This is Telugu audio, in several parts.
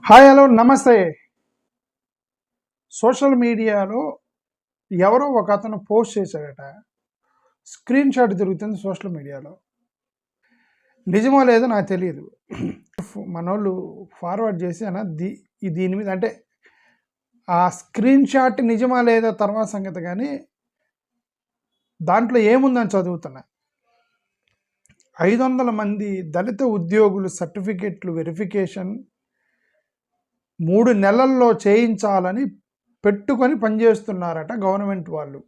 హాయ్ హలో నమస్తే. సోషల్ మీడియాలో ఎవరో ఒక అతను పోస్ట్ చేశాడట. స్క్రీన్ షాట్ తిరుగుతుంది సోషల్ మీడియాలో. నిజమో లేదో నాకు తెలియదు. మనోళ్ళు ఫార్వర్డ్ చేసి దీని మీద అంటే ఆ స్క్రీన్ షాట్ నిజమా లేదా తర్వాత సంగతి, కానీ దాంట్లో ఏముందని చదువుతున్నా. 500 మంది దళిత ఉద్యోగులు సర్టిఫికెట్లు వెరిఫికేషన్ 3 నెలల్లో చేయించాలని పెట్టుకొని పనిచేస్తున్నారట గవర్నమెంట్ వాళ్ళు.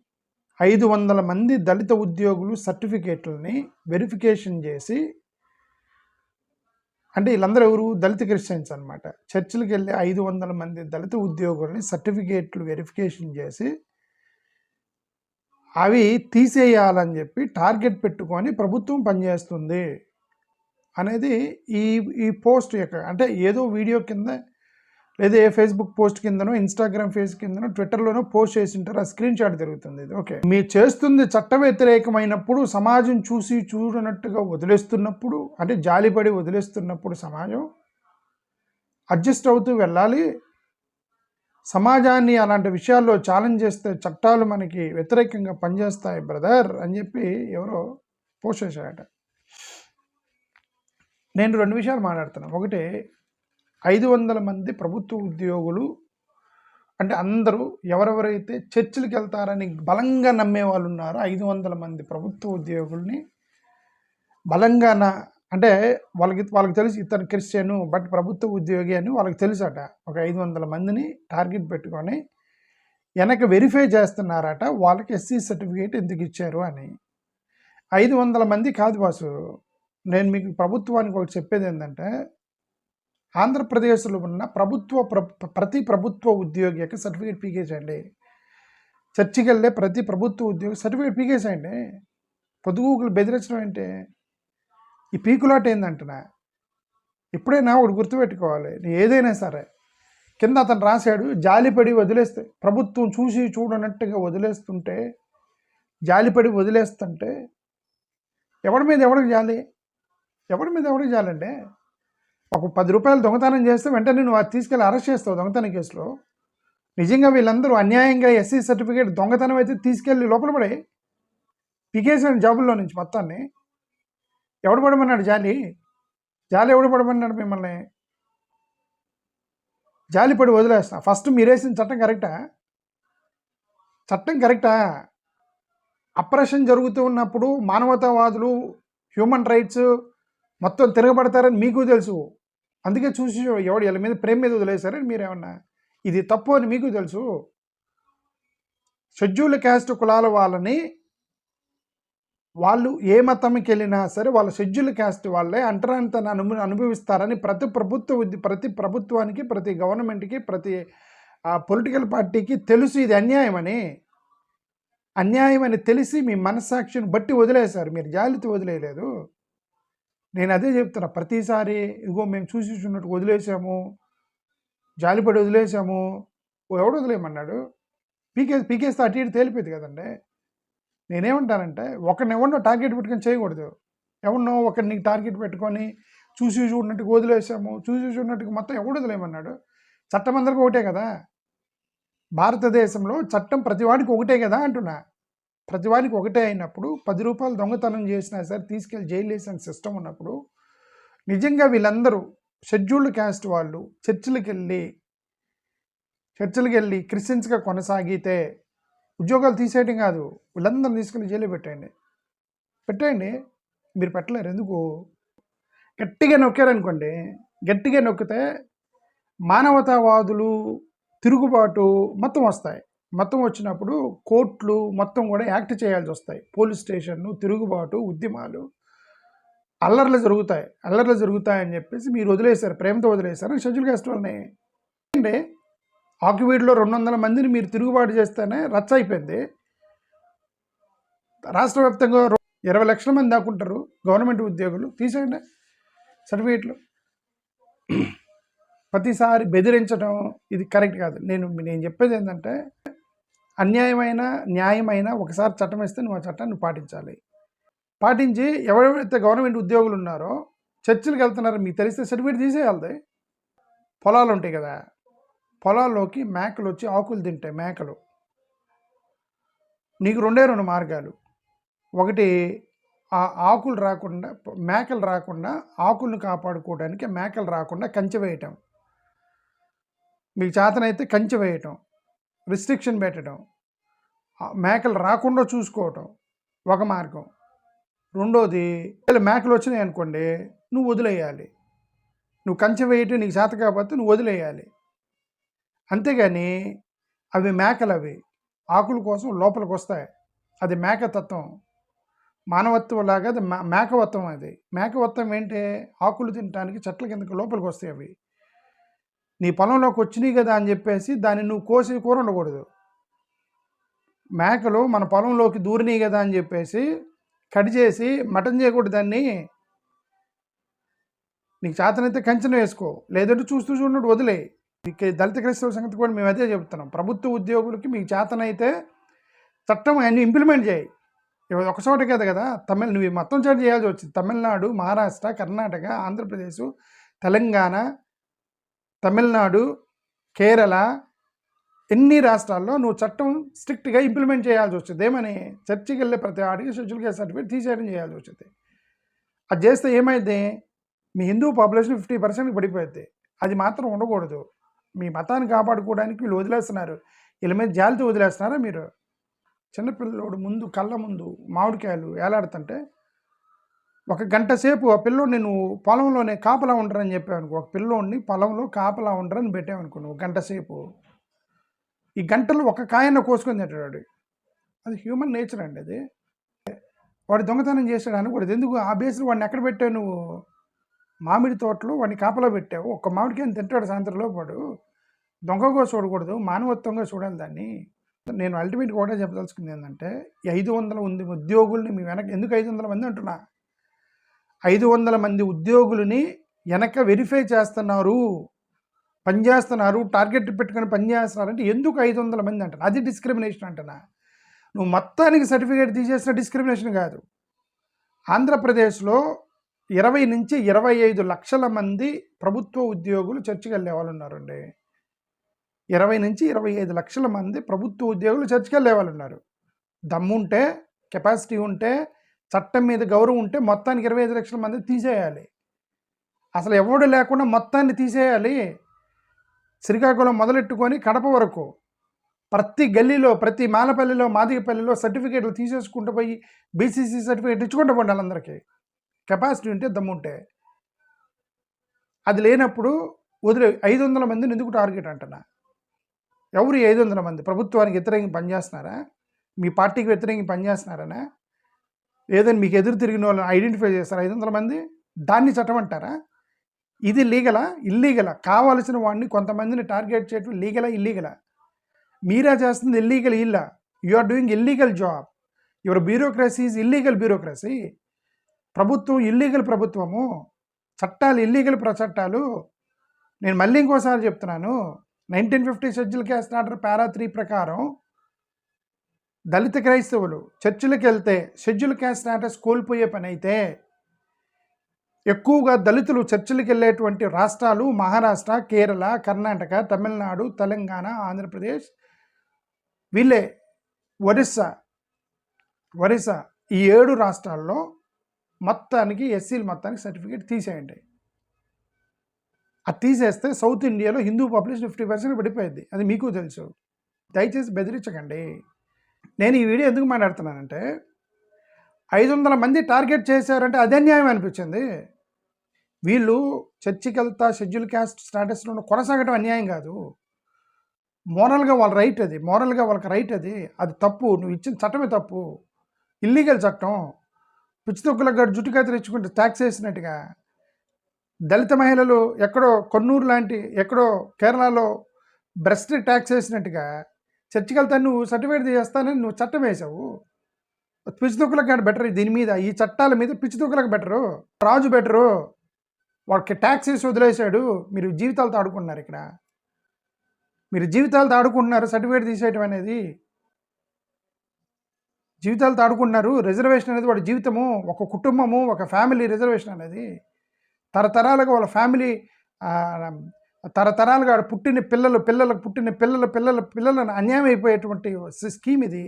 500 మంది దళిత ఉద్యోగులు సర్టిఫికేట్లని వెరిఫికేషన్ చేసి, అంటే వీళ్ళందరూ ఎవరు? దళిత క్రిస్టియన్స్ అనమాట. చర్చిలకు వెళ్ళి 500 మంది దళిత ఉద్యోగుల్ని సర్టిఫికేట్లు వెరిఫికేషన్ చేసి అవి తీసేయాలని చెప్పి టార్గెట్ పెట్టుకొని ప్రభుత్వం పనిచేస్తుంది అనేది ఈ పోస్ట్ యొక్క, అంటే ఏదో వీడియో కింద లేదా ఏ ఫేస్బుక్ పోస్ట్ కిందనో ఇన్స్టాగ్రామ్ ఫేస్ కిందనో ట్విట్టర్లోనో పోస్ట్ చేసి ఉంటారు. ఆ స్క్రీన్ షాట్ తిరుగుతుంది. ఇది ఓకే. మీరు చేస్తుంది చట్ట వ్యతిరేకమైనప్పుడు, సమాజం చూసి చూడనట్టుగా వదిలేస్తున్నప్పుడు, అంటే జాలిపడి వదిలేస్తున్నప్పుడు సమాజం అడ్జస్ట్ అవుతూ వెళ్ళాలి. సమాజాన్ని అలాంటి విషయాల్లో ఛాలెంజ్ చేస్తే చట్టాలు మనకి వ్యతిరేకంగా పనిచేస్తాయి బ్రదర్ అని చెప్పి ఎవరో పోస్ట్ చేశారట. నేను 2 విషయాలు మాట్లాడుతున్నాను. ఒకటి, 500 మంది ప్రభుత్వ ఉద్యోగులు అంటే అందరూ ఎవరెవరైతే చర్చిలకు వెళ్తారని బలంగా నమ్మే వాళ్ళు ఉన్నారో 500 మంది ప్రభుత్వ ఉద్యోగుల్ని బలంగా అంటే వాళ్ళకి తెలుసు ఇతను క్రిస్టియను బట్ ప్రభుత్వ ఉద్యోగి అని వాళ్ళకి తెలుసట. ఒక 500 మందిని టార్గెట్ పెట్టుకొని వెనక వెరిఫై చేస్తున్నారట. వాళ్ళకి ఎస్సీ సర్టిఫికేట్ ఎందుకు ఇచ్చారు అని. 500 మంది కాదు బాసు. నేను మీకు ప్రభుత్వానికి ఒకటి చెప్పేది ఏంటంటే, ఆంధ్రప్రదేశ్లో ఉన్న ప్రతి ప్రభుత్వ ఉద్యోగి యొక్క సర్టిఫికేట్ పీకేసేయండి. చర్చికి వెళ్ళే ప్రతి ప్రభుత్వ ఉద్యోగి సర్టిఫికేట్ పీకేసేయండి. పొద్దుగూకులు బెదిరించడం ఏంటి? ఈ పీకులాట ఏందంటున్నా. ఎప్పుడైనా ఒకటి గుర్తుపెట్టుకోవాలి, ఏదైనా సరే కింద అతను రాశాడు, జాలిపడి వదిలేస్తే, ప్రభుత్వం చూసి చూడనట్టుగా వదిలేస్తుంటే, జాలిపడి వదిలేస్తుంటే ఎవడి మీద ఎవడికి జాలి? ఎవడి మీద ఎవడికి జాలంటే, ఒక 10 రూపాయలు దొంగతనం చేస్తే వెంటనే నువ్వు అది తీసుకెళ్ళి అరెస్ట్ చేస్తావు దొంగతనం కేసులో. నిజంగా వీళ్ళందరూ అన్యాయంగా ఎస్సీ సర్టిఫికేట్ దొంగతనం అయితే తీసుకెళ్ళి లోపల పడి పికేసాడు జాబుల్లో నుంచి మొత్తాన్ని. ఎవడు పడమన్నాడు జాలి? ఎవడు పడమన్నాడు మిమ్మల్ని? జాలిపడి వదిలేస్తా. ఫస్ట్ మీరేసిన చట్టం కరెక్టా? చట్టం కరెక్టా? అప్రెషన్ జరుగుతూ ఉన్నప్పుడు మానవతావాదులు, హ్యూమన్ రైట్స్ మొత్తం తిరగబడతారని మీకు తెలుసు. అందుకే చూసి ఎవడు వీళ్ళ మీద ప్రేమ మీద వదిలేశారని మీరేమన్నా, ఇది తప్పు అని మీకు తెలుసు. షెడ్యూల్ క్యాస్ట్ కులాల వాళ్ళని, వాళ్ళు ఏ మతంకి వెళ్ళినా సరే వాళ్ళ షెడ్యూల్ క్యాస్ట్ వాళ్ళే అంటరానితనాన్ని అనుభవిస్తారని ప్రతి ప్రభుత్వానికి, ప్రతి గవర్నమెంట్కి, ప్రతి పొలిటికల్ పార్టీకి తెలుసు. ఇది అన్యాయం అని తెలిసి మీ మనస్సాక్షిని బట్టి వదిలేశారు. మీరు జాలితో వదిలేయలేదు. నేను అదే చెప్తున్నా ప్రతిసారి. ఇదిగో మేము చూసి చూసినట్టు వదిలేసాము, జాలిపడి వదిలేసాము. ఎవడు వదిలేయమన్నాడు? పీకేస్తే అటు ఇటు తేలిపోయింది కదండి. నేనేమంటానంటే, ఎవరినో టార్గెట్ పెట్టుకొని చేయకూడదు. ఎవరినో ఒకరిని టార్గెట్ పెట్టుకొని చూసి చూడనట్టుగా వదిలేసాము, చూసి చూడనట్టుగా మొత్తం ఎవడు వదిలేయమన్నాడు? చట్టం అందరికీ ఒకటే కదా. భారతదేశంలో చట్టం ప్రతివాడికి ఒకటే కదా అంటున్నా. ప్రతివాడికి ఒకటే అయినప్పుడు 10 రూపాయలు దొంగతనం చేసినా సరే తీసుకెళ్ళి జైలు వేసిన సిస్టమ్ ఉన్నప్పుడు, నిజంగా వీళ్ళందరూ షెడ్యూల్డ్ క్యాస్ట్ వాళ్ళు చర్చిలకు వెళ్ళి క్రిస్టియన్స్గా కొనసాగితే ఉద్యోగాలు తీసేయడం కాదు, వీళ్ళందరూ తీసుకెళ్ళి జైలు పెట్టేయండి. మీరు పెట్టలేరు. ఎందుకు? గట్టిగా నొక్కారనుకోండి, గట్టిగా నొక్కితే మానవతావాదులు, తిరుగుబాటు మొత్తం వస్తాయి. మొత్తం వచ్చినప్పుడు కోర్టులు మొత్తం కూడా యాక్ట్ చేయాల్సి వస్తాయి. పోలీస్ స్టేషన్లు, తిరుగుబాటు, ఉద్యమాలు, అల్లర్లు జరుగుతాయని చెప్పేసి మీరు వదిలేశారు, ప్రేమతో వదిలేశారు షెడ్యూల్ క్యాస్ట్ వాళ్ళని. అంటే ఆక్యువీడ్లో 200 మందిని మీరు తిరుగుబాటు చేస్తేనే రచ్చ అయిపోయింది. రాష్ట్ర వ్యాప్తంగా 20 లక్షల మంది దాకుంటారు గవర్నమెంట్ ఉద్యోగులు. తీసేయండి సర్టిఫికేట్లు. ప్రతిసారి బెదిరించడం ఇది కరెక్ట్ కాదు. నేను చెప్పేది ఏంటంటే, అన్యాయమైన న్యాయమైన ఒకసారి చట్టం ఇస్తే నువ్వు ఆ చట్టాన్ని పాటించి ఎవరెవరైతే గవర్నమెంట్ ఉద్యోగులు ఉన్నారో చర్చిలకు వెళ్తున్నారో మీకు తెలిస్తే సర్టిఫికేట్ తీసేయాలి. పొలాలు ఉంటాయి కదా, పొలాల్లోకి మేకలు వచ్చి ఆకులు తింటాయి. మేకలు నీకు రెండు మార్గాలు. ఒకటి, ఆ ఆకులు రాకుండా, మేకలు రాకుండా, ఆకులను కాపాడుకోవడానికి మేకలు రాకుండా కంచె వేయటం. మీకు చేతనైతే కంచె వేయటం, రిస్ట్రిక్షన్ పెట్టడం, మేకలు రాకుండా చూసుకోవటం ఒక మార్గం. రెండోది, మేకలు వచ్చినాయి అనుకోండి, నువ్వు వదిలేయాలి. నువ్వు కంచె వేయటం నీకు చేత కాకపోతే నువ్వు వదిలేయాలి. అంతేగాని అవి మేకలు, అవి ఆకుల కోసం లోపలికి వస్తాయి. అది మేకతత్వం. మానవత్వం లాగా అది మేకవత్వం. అది మేకవత్వం ఏంటి? ఆకులు తినడానికి చెట్ల కిందకి లోపలికి వస్తాయి. అవి నీ పొలంలోకి వచ్చినాయి కదా అని చెప్పేసి దాన్ని నువ్వు కోసి కూర ఉండకూడదు. మేకలు మన పొలంలోకి దూరినాయి కదా అని చెప్పేసి కట్ చేసి మటన్ చేయకూడదు. దాన్ని నీకు చేతనైతే కంచెన వేసుకో, లేదంటే చూస్తూ చూడట్టు వదిలే. దళిత క్రైస్తవ సంగతి కూడా మేము అదే చెప్తున్నాం. ప్రభుత్వ ఉద్యోగులకి మీకు చేతనైతే చట్టం అన్ని ఇంప్లిమెంట్ చేయి. ఒక చోట కదా, నువ్వు మొత్తం చోట చేయాల్సి వచ్చింది. తమిళనాడు, మహారాష్ట్ర, కర్ణాటక, ఆంధ్రప్రదేశ్, తెలంగాణ, తమిళనాడు, కేరళ, ఎన్ని రాష్ట్రాల్లో నువ్వు చట్టం స్ట్రిక్ట్గా ఇంప్లిమెంట్ చేయాల్సి వచ్చింది. ఏమని? చర్చికి వెళ్ళే ప్రతి ఆడికి షెడ్యూల్ క్యాస్ట్ సర్టిఫికేట్ తీసేయడం చేయాల్సి వచ్చింది. అది చేస్తే ఏమైంది? మీ హిందూ పాపులేషన్ 50% పడిపోయింది. అది మాత్రం ఉండకూడదు. మీ మతాన్ని కాపాడుకోవడానికి వీళ్ళు వదిలేస్తున్నారు. వీళ్ళ మీద జాలితో వదిలేస్తున్నారా మీరు? చిన్నపిల్లోడు కళ్ళ ముందు మామిడికాయలు ఏలాడుతుంటే ఒక గంట సేపు ఆ పిల్లోడిని నువ్వు పొలంలోనే కాపలా ఉండరని చెప్పావనుకో, ఒక పిల్లోడిని పొలంలో కాపలా ఉండరని పెట్టావనుకో నువ్వు గంట సేపు, ఈ గంటలో ఒక కాయన్న కోసుకొని తింటాడు. అది హ్యూమన్ నేచర్ అండి. అది వాడు దొంగతనం చేశాడు అనకూడదు. ఎందుకు? ఆ బేస్లో వాడిని ఎక్కడ పెట్టావు నువ్వు? మామిడి తోటలో వాడిని కాపలా పెట్టావు. ఒక్క మామిడికాయని తింటాడు సాయంత్రంలో. వాడు దొంగగా చూడకూడదు, మానవత్వంగా చూడాలి దాన్ని. నేను అల్టిమేట్గా కూడా చెప్పదలుచుకుంది ఏంటంటే, 500 ఉద్యోగుల్ని మీ వెనక, ఎందుకు 500 మంది అంటున్నా, 500 మంది ఉద్యోగులని వెనక వెరిఫై చేస్తున్నారు, పనిచేస్తున్నారు, టార్గెట్ పెట్టుకొని పనిచేస్తున్నారంటే ఎందుకు 500 మంది అంటారు? అది డిస్క్రిమినేషన్ అంటున్నా. నువ్వు మొత్తానికి సర్టిఫికేట్ తీసేసిన డిస్క్రిమినేషన్ కాదు. ఆంధ్రప్రదేశ్లో 20 నుంచి 25 లక్షల మంది ప్రభుత్వ ఉద్యోగులు చర్చికి వెళ్ళే వాళ్ళు ఉన్నారండి. 20 నుంచి 25 లక్షల మంది ప్రభుత్వ ఉద్యోగులు చర్చికి వెళ్ళే వాళ్ళు ఉన్నారు. దమ్ముంటే, కెపాసిటీ ఉంటే, చట్టం మీద గౌరవం ఉంటే మొత్తానికి 25 లక్షల మంది తీసేయాలి. అసలు ఎవడు లేకుండా మొత్తాన్ని తీసేయాలి. శ్రీకాకుళం మొదలెట్టుకొని కడప వరకు ప్రతి గల్లీలో, ప్రతి మాలపల్లిలో, మాదిగపల్లిలో సర్టిఫికేట్లు తీసేసుకుంటూ పోయి బీసీసీ సర్టిఫికేట్ ఇచ్చుకుంటూ పోండి వాళ్ళందరికీ. కెపాసిటీ ఉంటే, దమ్ముంటే. అది లేనప్పుడు వదిలే. 500 మందిని ఎందుకు టార్గెట్ అంటున్నా? ఎవరు 500 మంది? ప్రభుత్వానికి వ్యతిరేకంగా పనిచేస్తున్నారా? మీ పార్టీకి వ్యతిరేకంగా పనిచేస్తున్నారనా? ఏదైనా మీకు ఎదురు తిరిగిన వాళ్ళని ఐడెంటిఫై చేస్తారా 500 మంది? దాన్ని చట్టం అంటారా? ఇది లీగలా, ఇల్లీగలా? కావాల్సిన వాడిని కొంతమందిని టార్గెట్ చేయడం లీగలా, ఇల్లీగలా? మీరే చేస్తుంది ఇల్లీగల్. ఇల్లా you are doing illegal job. Your bureaucracy is illegal bureaucracy. ప్రభుత్వం ఇల్లీగల్ ప్రభుత్వము, చట్టాలు ఇల్లీగల్ చట్టాలు. నేను మళ్ళీ ఇంకోసారి చెప్తున్నాను, 1950 షెడ్యూల్ క్యాస్ట్ ఆర్డర్ పారా 3 ప్రకారం దళిత క్రైస్తవులు చర్చిలకు వెళ్తే షెడ్యూల్ క్యాస్ట్ స్టేటస్ కోల్పోయే పని అయితే, ఎక్కువగా దళితులు చర్చిలకు వెళ్ళేటువంటి రాష్ట్రాలు మహారాష్ట్ర, కేరళ, కర్ణాటక, తమిళనాడు, తెలంగాణ, ఆంధ్రప్రదేశ్, వీళ్ళే. ఒరిస్సా ఈ 7 రాష్ట్రాల్లో మొత్తానికి ఎస్సీలు మొత్తానికి సర్టిఫికేట్ తీసేయండి. అది తీసేస్తే సౌత్ ఇండియాలో హిందూ పాపులేషన్ 50% పడిపోయింది. అది మీకు తెలుసు. దయచేసి బెదిరించకండి. నేను ఈ వీడియో ఎందుకు మాట్లాడుతున్నానంటే, 500 మంది టార్గెట్ చేశారంటే అదే న్యాయం అనిపించింది. వీళ్ళు చర్చికి వెళ్తా షెడ్యూల్ క్యాస్ట్ స్టాటస్లో కొనసాగడం అన్యాయం కాదు. మోరల్గా వాళ్ళ రైట్ అది. మోరల్గా వాళ్ళకి రైట్ అది. అది తప్పు. నువ్వు ఇచ్చిన చట్టమే తప్పు. ఇల్లీగల్ చట్టం. పిచ్చితొక్కులకు జుట్టు కత్తిరి ఇచ్చుకుంటే ట్యాక్స్ వేసినట్టుగా. దళిత మహిళలు ఎక్కడో కొన్నూరు లాంటి, ఎక్కడో కేరళలో బ్రెస్ట్ ట్యాక్స్ వేసినట్టుగా చర్చికి వెళ్తాను నువ్వు సర్టిఫికేట్ చేస్తానని నువ్వు చట్టం వేసావు. పిచ్చితొక్కులకు కాదు బెటర్. దీని మీద, ఈ చట్టాల మీద పిచ్చితొక్కులకు బెటరు. రాజు బెటరు. వాడికి ట్యాక్స్ వేసి వదిలేశాడు. మీరు జీవితాలతో ఆడుకుంటున్నారు. ఇక్కడ మీరు జీవితాలతో ఆడుకుంటున్నారు. సర్టిఫికేట్ తీసేయటం అనేది జీవితాలతో ఆడుకుంటున్నారు. రిజర్వేషన్ అనేది వాడి జీవితము, ఒక కుటుంబము, ఒక ఫ్యామిలీ రిజర్వేషన్ అనేది తరతరాలుగా వాళ్ళ ఫ్యామిలీ తరతరాలుగా పుట్టిన పిల్లలకు పుట్టిన పిల్లలను అన్యాయం అయిపోయేటువంటి స్కీమ్ ఇది.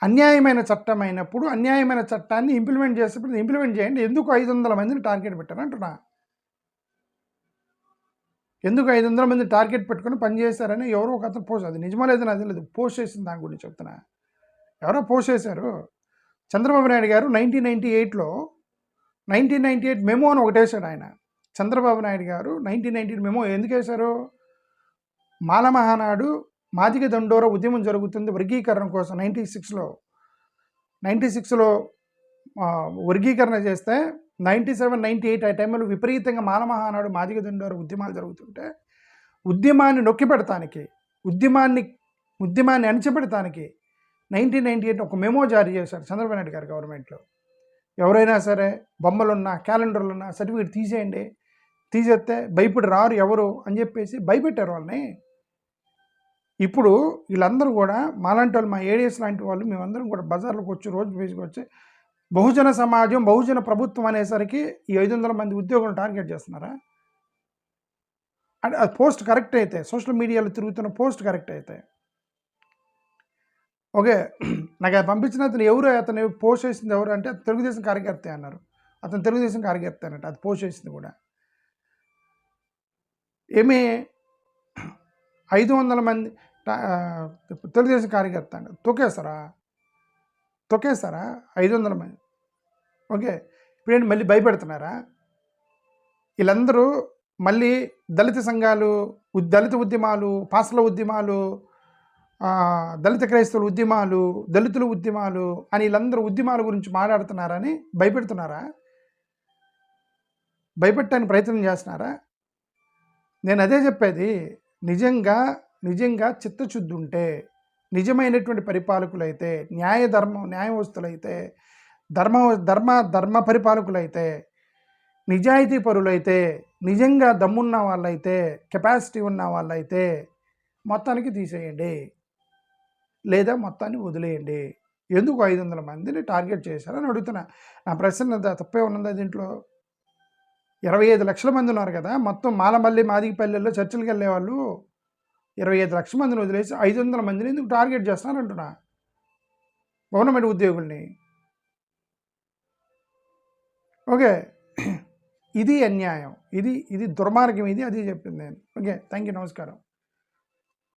అన్యాయమైన చట్టం అయినప్పుడు అన్యాయమైన చట్టాన్ని ఇంప్లిమెంట్ చేసేప్పుడు ఇంప్లిమెంట్ చేయండి. ఎందుకు 500 మందిని టార్గెట్ పెట్టారు అంటున్నా. ఎందుకు 500 మందిని టార్గెట్ పెట్టుకొని పనిచేశారని ఎవరో ఒక అతను పోస్ట్, అది నిజమో లేదో నాకు తెలియదు, పోస్ట్ చేసిన దాని గురించి చెప్తున్నా. ఎవరో పోస్ట్ చేశారు. చంద్రబాబు నాయుడు గారు 1998 మెమో అని ఒకటి వేశాడు ఆయన. చంద్రబాబు నాయుడు గారు 1998 మెమో ఎందుకు వేశారు? మాల మహానాడు మాదిగ దండోర ఉద్యమం జరుగుతుంది వర్గీకరణ కోసం 96లో వర్గీకరణ చేస్తే 97, 98 ఆ టైంలో విపరీతంగా మాల మహానాడు మాదిగ దండోర ఉద్యమాలు జరుగుతుంటే ఉద్యమాన్ని నొక్కి పెడతానికి, ఉద్యమాన్ని అణచిపెడతానికి 1998 ఒక మెమో జారీ చేశారు చంద్రబాబు నాయుడు గారు గవర్నమెంట్లో. ఎవరైనా సరే బొమ్మలున్నా క్యాలెండర్లున్నా సర్టిఫికేట్ తీసేయండి, తీసేస్తే భయపడి రారు ఎవరు అని చెప్పేసి భయపెట్టారు వాళ్ళని. ఇప్పుడు వీళ్ళందరూ కూడా మాలాంటి వాళ్ళు, మా ఏడిఎస్ లాంటి వాళ్ళు, మేమందరం కూడా బజార్లకు వచ్చి రోజు బేసికి వచ్చి బహుజన సమాజం బహుజన ప్రభుత్వం అనేసరికి ఈ 500 మంది ఉద్యోగులను టార్గెట్ చేస్తున్నారా? అంటే అది పోస్ట్ కరెక్ట్ అయితే, సోషల్ మీడియాలో తిరుగుతున్న పోస్ట్ కరెక్ట్ అయితే ఓకే. నాకు అది పంపించిన అతను ఎవరు, అతను పోస్ట్ చేసింది ఎవరు అంటే తెలుగుదేశం కార్యకర్త అన్నారు. అతను తెలుగుదేశం కార్యకర్త అన్నట్టు అది పోస్ట్ చేసింది కూడా. ఏమి 500 మంది తెలుగుదేశం కార్యకర్త అండి తొక్కేస్తారా 500 మంది? ఓకే. ఇప్పుడేంటి మళ్ళీ భయపెడుతున్నారా? వీళ్ళందరూ మళ్ళీ దళిత సంఘాలు, దళిత ఉద్యమాలు, పాసల ఉద్యమాలు, దళిత క్రైస్తవుల ఉద్యమాలు, దళితుల ఉద్యమాలు అని వీళ్ళందరూ ఉద్యమాల గురించి మాట్లాడుతున్నారని భయపెడుతున్నారా? భయపెట్టడానికి ప్రయత్నం చేస్తున్నారా? నేను అదే చెప్పేది. నిజంగా చిత్తశుద్ధి ఉంటే, నిజమైనటువంటి పరిపాలకులైతే, న్యాయవస్తులైతే, ధర్మ పరిపాలకులైతే, నిజాయితీ పరులైతే, నిజంగా దమ్మున్న వాళ్ళైతే, కెపాసిటీ ఉన్న వాళ్ళైతే మొత్తానికి తీసేయండి, లేదా మొత్తాన్ని వదిలేయండి. ఎందుకు 500 మందిని టార్గెట్ చేశారని అడుగుతున్నా. నా ప్రశ్న తప్పే ఉన్నదా దీంట్లో? 25 లక్షల మంది ఉన్నారు కదా, మొత్తం మాలమల్లి మాదిగపల్లెల్లో చర్చలకు వెళ్ళేవాళ్ళు 25 లక్షల మందిని వదిలేసి 500 మందిని ఎందుకు టార్గెట్ చేస్తున్నారు అంటున్నా గవర్నమెంట్ ఉద్యోగుల్ని. ఓకే. ఇది అన్యాయం, ఇది దుర్మార్గం, ఇది అది చెప్పింది నేను. ఓకే, థ్యాంక్ యూ, నమస్కారం.